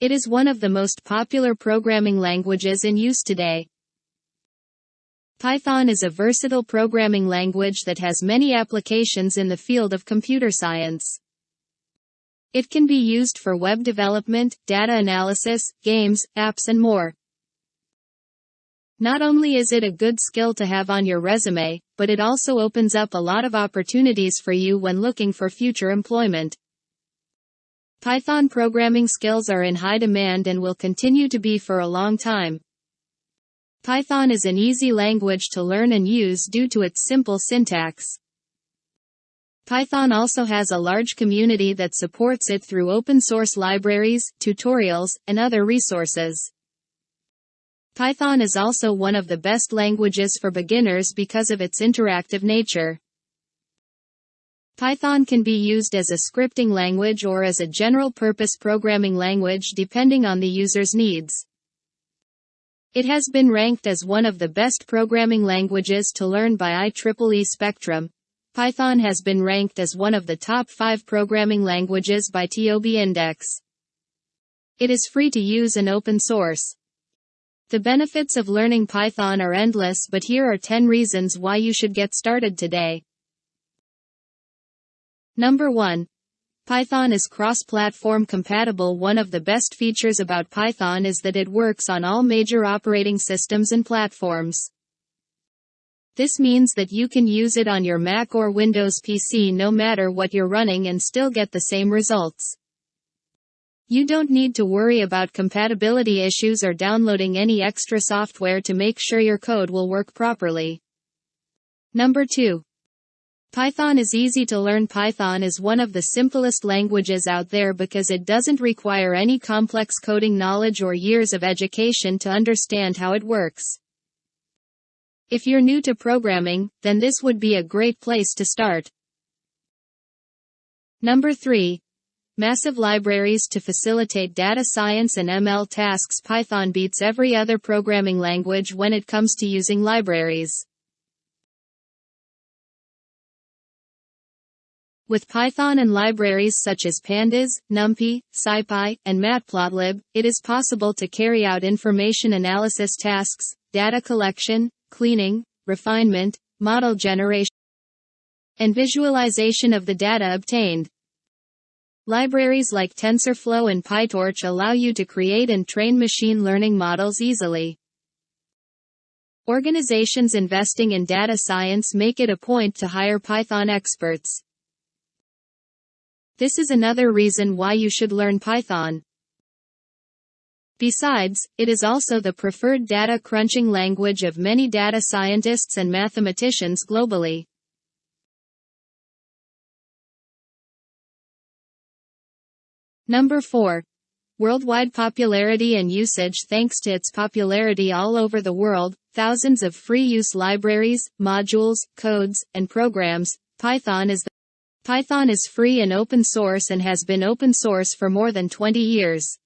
It is one of the most popular programming languages in use today. Python is a versatile programming language that has many applications in the field of computer science. It can be used for web development, data analysis, games, apps, and more. Not only is it a good skill to have on your resume, but it also opens up a lot of opportunities for you when looking for future employment. Python programming skills are in high demand and will continue to be for a long time. Python is an easy language to learn and use due to its simple syntax. Python also has a large community that supports it through open-source libraries, tutorials, and other resources. Python is also one of the best languages for beginners because of its interactive nature. Python can be used as a scripting language or as a general-purpose programming language depending on the user's needs. It has been ranked as one of the best programming languages to learn by IEEE Spectrum. Python has been ranked as one of the top 5 programming languages by TOB Index. It is free to use and open source. The benefits of learning Python are endless, but here are 10 reasons why you should get started today. Number 1. Python is cross-platform compatible. One of the best features about Python is that it works on all major operating systems and platforms. This means that you can use it on your Mac or Windows PC no matter what you're running and still get the same results. You don't need to worry about compatibility issues or downloading any extra software to make sure your code will work properly. Number 2. Python is easy to learn. Python is one of the simplest languages out there because it doesn't require any complex coding knowledge or years of education to understand how it works. If you're new to programming, then this would be a great place to start. Number 3. Massive libraries to facilitate data science and ML tasks. Python beats every other programming language when it comes to using libraries. With Python and libraries such as Pandas, NumPy, SciPy, and Matplotlib, it is possible to carry out information analysis tasks, data collection, cleaning, refinement, model generation, and visualization of the data obtained. Libraries like TensorFlow and PyTorch allow you to create and train machine learning models easily. Organizations investing in data science make it a point to hire Python experts. This is another reason why you should learn Python. Besides, it is also the preferred data crunching language of many data scientists and mathematicians globally. Number 4. Worldwide popularity and usage. Thanks to its popularity all over the world, thousands of free-use libraries, modules, codes, and programs, Python is free and open source and has been open source for more than 20 years.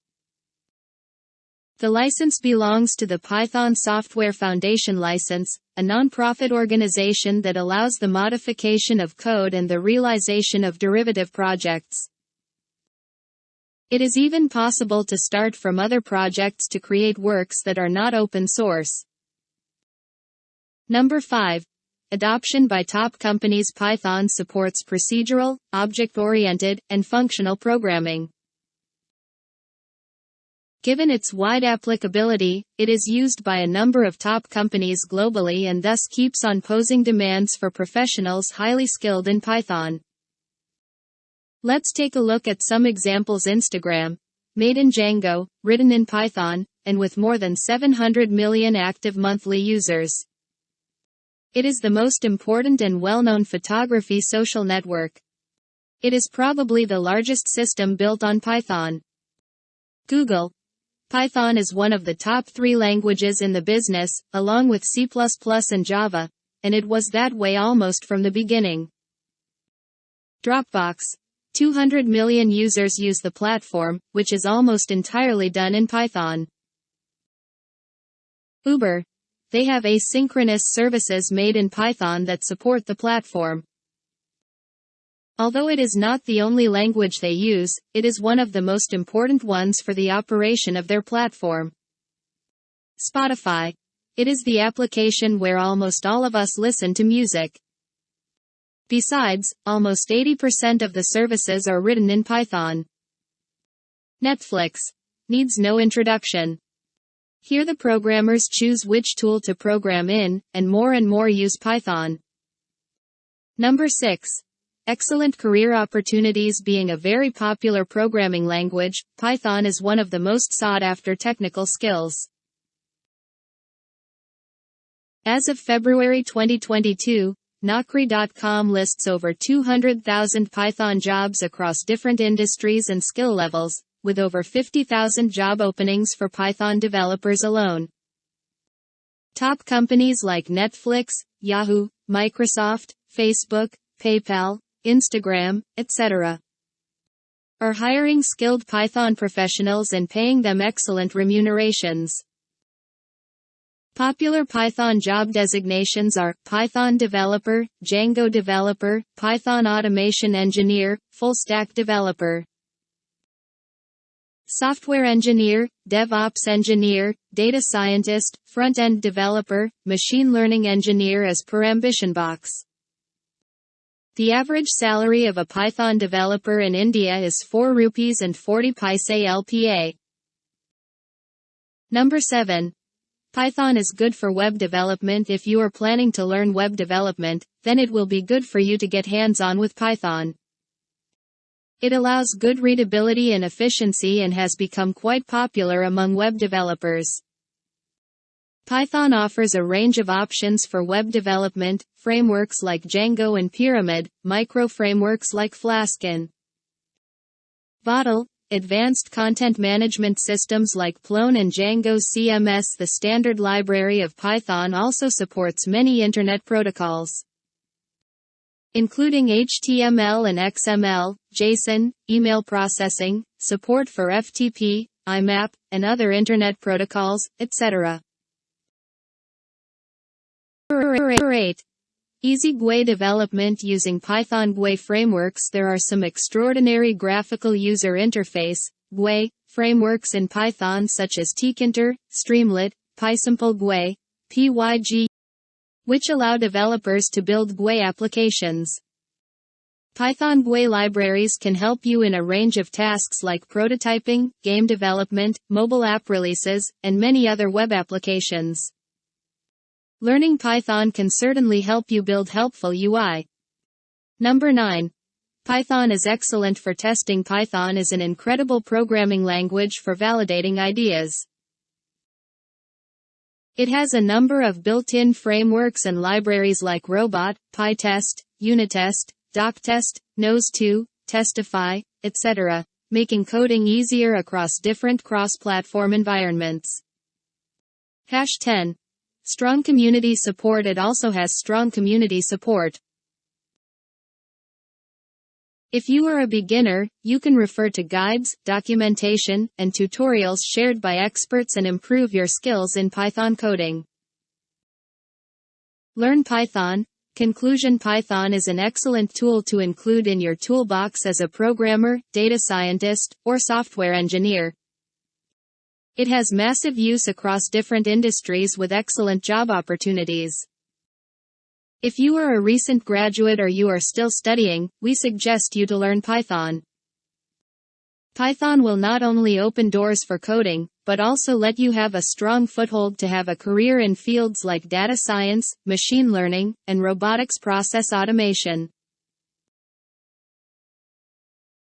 The license belongs to the Python Software Foundation License, a non-profit organization that allows the modification of code and the realization of derivative projects. It is even possible to start from other projects to create works that are not open source. Number 5. Adoption by top companies. Python supports procedural, object-oriented, and functional programming. Given its wide applicability, it is used by a number of top companies globally and thus keeps on posing demands for professionals highly skilled in Python. Let's take a look at some examples. Instagram, made in Django, written in Python, and with more than 700 million active monthly users. It is the most important and well-known photography social network. It is probably the largest system built on Python. Google. Python is one of the top 3 languages in the business, along with C++ and Java, and it was that way almost from the beginning. Dropbox. 200 million users use the platform, which is almost entirely done in Python. Uber. They have asynchronous services made in Python that support the platform. Although it is not the only language they use, it is one of the most important ones for the operation of their platform. Spotify. It is the application where almost all of us listen to music. Besides, almost 80% of the services are written in Python. Netflix. Needs no introduction. Here the programmers choose which tool to program in, and more use Python. Number 6. Excellent career opportunities. Being a very popular programming language, Python is one of the most sought-after technical skills. As of February 2022, Naukri.com lists over 200,000 Python jobs across different industries and skill levels, with over 50,000 job openings for Python developers alone. Top companies like Netflix, Yahoo, Microsoft, Facebook, PayPal, Instagram, etc. are hiring skilled Python professionals and paying them excellent remunerations. Popular Python job designations are Python developer, Django developer, Python automation engineer, full stack developer, software engineer, DevOps engineer, data scientist, front-end developer, machine learning engineer as per AmbitionBox. The average salary of a Python developer in India is 4 rupees and 40 paise LPA. Number 7. Python is good for web development. If you are planning to learn web development, then it will be good for you to get hands-on with Python. It allows good readability and efficiency and has become quite popular among web developers. Python offers a range of options for web development, frameworks like Django and Pyramid, micro-frameworks like Flask and Vaadal, advanced content management systems like Plone and Django CMS. The standard library of Python also supports many Internet protocols, including HTML and XML, JSON, email processing, support for FTP, IMAP, and other Internet protocols, etc. 8. Easy GUI development using Python GUI frameworks. There are some extraordinary graphical user interface GUI frameworks in Python such as Tkinter, Streamlit, PySimple GUI, PyG, which allow developers to build GUI applications. Python GUI libraries can help you in a range of tasks like prototyping, game development, mobile app releases, and many other web applications. Learning Python can certainly help you build helpful UI. Number 9. Python is excellent for testing. Python is an incredible programming language for validating ideas. It has a number of built-in frameworks and libraries like Robot, PyTest, Unitest, DocTest, Nose2, Testify, etc., making coding easier across different cross-platform environments. 10. Strong community support. It also has strong community support. If you are a beginner, you can refer to guides, documentation, and tutorials shared by experts and improve your skills in Python coding. Learn Python. Conclusion: Python is an excellent tool to include in your toolbox as a programmer, data scientist, or software engineer. It has massive use across different industries with excellent job opportunities. If you are a recent graduate or you are still studying, we suggest you to learn Python. Python will not only open doors for coding, but also let you have a strong foothold to have a career in fields like data science, machine learning, and robotics process automation.